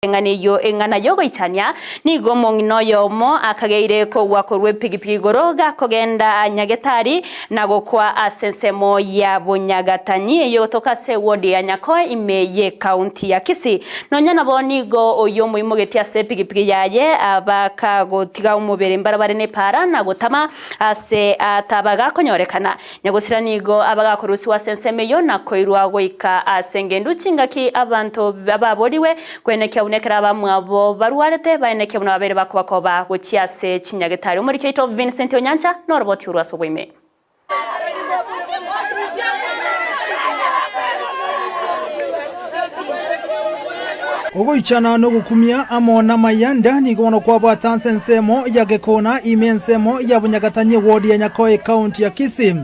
engana yogo ichania ni gomongino yomo akageire ko wakorwe pigipigi goroga kogenda Nyagetari na gokwa asensemo ya Bunyagatanyi yotoka se wodi ya Nyakoe imeye county ya Kisii nonyana bonigo oyo muimo getia se pigipigi yaye abaka gotiga umubere mbarabare ne para na gotama ase atabaga konyorekana nyagusira nigo abaga korusi wa senseme yo na koirwa goika asengendu chingaki abantu bababoriwe kwenekya unekera bamwabo baruarete baeneke buna babere bakobakoba gochiase Chinyagetari muri Keito Vincent Onyancha no roboti urwaso bwime Ogo ichana no gukumia amona mayanda ni gono kwa batanse ya Gekona imensemo ya Bunyagatanyi wodi ya Nyakoe county ya Kisii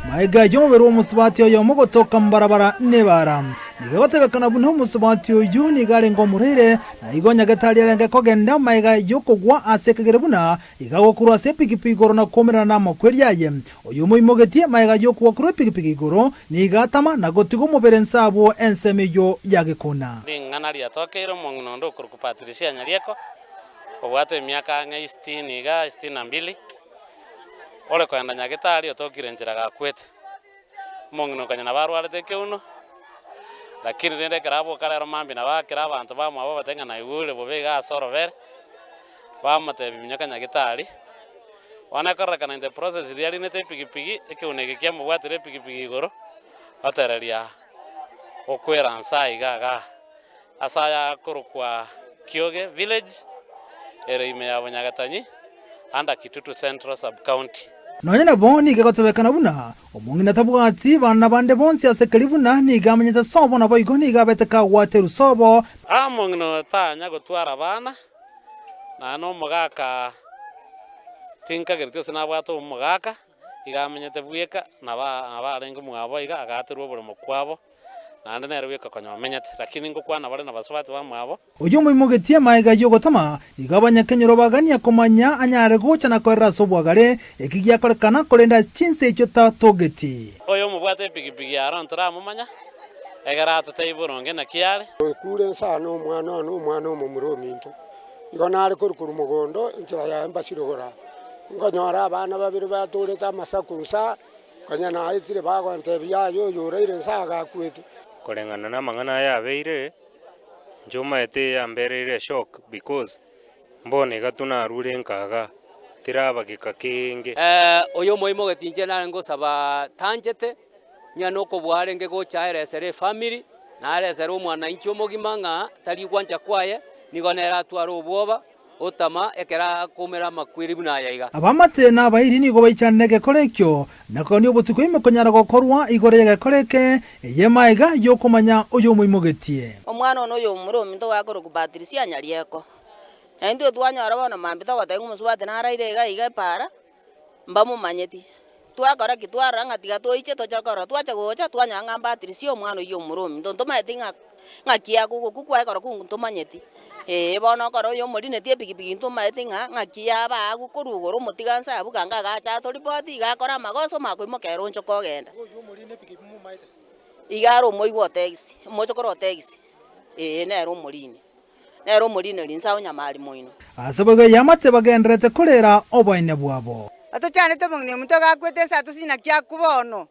maiga yomero musubati yo mogotoka mbarabara nebara nigotebekana buno musubati yo ni gare ngomurere na igo Nyagatari renge kogenda maiga yokogwa asekegere buna igagokuru ase pigipigi goro na komera na makweriaye oyo moimogetie maiga yokwa kuru pigipigi goro ni gatama na gotigo mubere nsabo enseme yo ya Gekona ngana ria tokeiro mongno ndo kurukupatirisia nyarieko obwate miaka nga 60 iga 62 ole kwenda Nyagetari otokire njira gakwete mongno kanyana barwarete keuno lakini rende karabo karero mambi na bakira abantu bamwe abo batenga na igule bobega asorovere bamate bimyaka Nyagetari wana karakana in the process really nete pigipigi ekeunege kyamo bwatire pigipigi goro atereria okwera ansai gaga asaya kurukwa Kioge village ere ya Bunyagatanyi anda Kitutu Central Sub County nonyana boni gegotebekana buna omongina tabwati bana bande bonsi asekeli buna ni gamenyete sobo na boigo ni gabeteka wateru sobo amongino tanya gotwara bana na no mugaka tinka gertyo sina bwato umugaka igamenyete bweka na barenga mwabo iga agaterwo buri mukwabo nande nerweka konyamenyete lakini ngokwana bale na basubati bamwabo oyo moimogetie maiga yogotama igabanya kenyero bagania komanya anyare gocha na korera sobwagare ekigia korekana kolenda chinse icho tatogeti oyo mubwate pigipigi aron turamumanya egara tutaiburonge na kiale kure sana umwana umurominto igona ari kurukuru mugondo inchira ya embasirogora ngonyora abana babiri batureta amasakusa kanyana aitire bagwante biyayo yoreire nsaga kwete korengana na mangana yabeire njuma ete yamberere shock because mbone gatuna rure nkaga tiraba gikakenge oyo moimo getinje na ngo saba tanjete nyano ko bwarenge go chaeresere family na aresere umwana incho mogimanga tari kwanja kwaye nigonera twaro obwoba otama ekera komera makwiri buna yaiga abamate na bayiri nigo baichanege korekyo nako ni obutuko imekonyara gokorwa igore yakoreke yemaiga yokomanya oyo moimogetie omwana ono yo muromi ndo wakoro kubatirisia nyarieko na ndio twanyara bana mambita watengu musubate na raire iga para mbamu manyeti twakora kitwara ngatiga toiche tochakora twacha gocha twanyanga batirisio omwana yo muromi ndo tomatinga ngakia kukukwa ekora kuntumanyeti bono koro yo muri netie pigipigi ntumaetinga ngakia ba gukurugoro mutigansa abukanga gacha toripoti gakora magoso makwimokero ncho kogenda oyo muri ne pigipigi mumaite igaro moibo taxi mochokoro taxi nero muri linsa onyamali moino asabaga yamate bagendrete kolera oboine bwabo atochane tomongni omuntu gakwete sa tosina kya kubono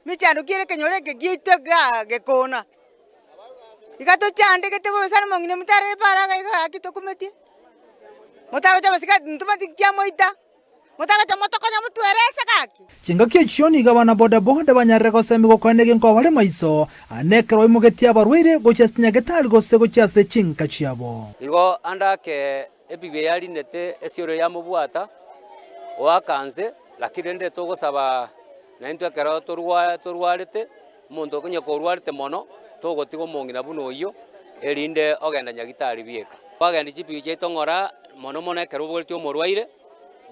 michando kire kenyoreke gite ga Gekona igato chande ketebo sana mongine mutare para ga kitokumeti mutago chabasika ntumati kya moita mutago chamotoko nyamutweresa kaki chinga kichoni gabana boda boda banyarego semigo kwanege nko bale maiso anekero imugetia barwire gocha Nyagetari gose gocha se chinka chiabo igo andake ebibe yali nete esioro ya mubwata wakanze lakini nde togosaba na into akero torwarete mondo konye korwarete mono togotigo mongina buno yo erinde ogenda Nyagetari bieka bagenda chipi cheto ngora mono ekero bwetyo morwaire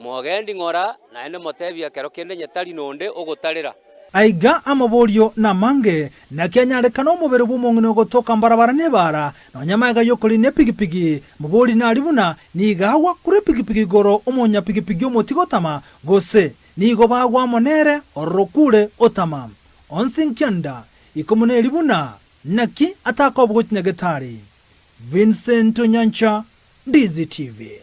mogendi ngora na ende motebia kero kende Nyatari nonde ogotarera aiga amaborio na mange na kenyarekana omubere bw'omong'ina gotoka mbarabara nebara nonyamaiga yokoli ne pigipigi mubori na libuna nigawa kure pigipigi goro omonya pigipigi omotigotama gose nigo bagwa monere orokure otama onsinkyanda ikomune libuna naki ataka obwo Nyagetari Vincent Onyancha, Ndizi TV.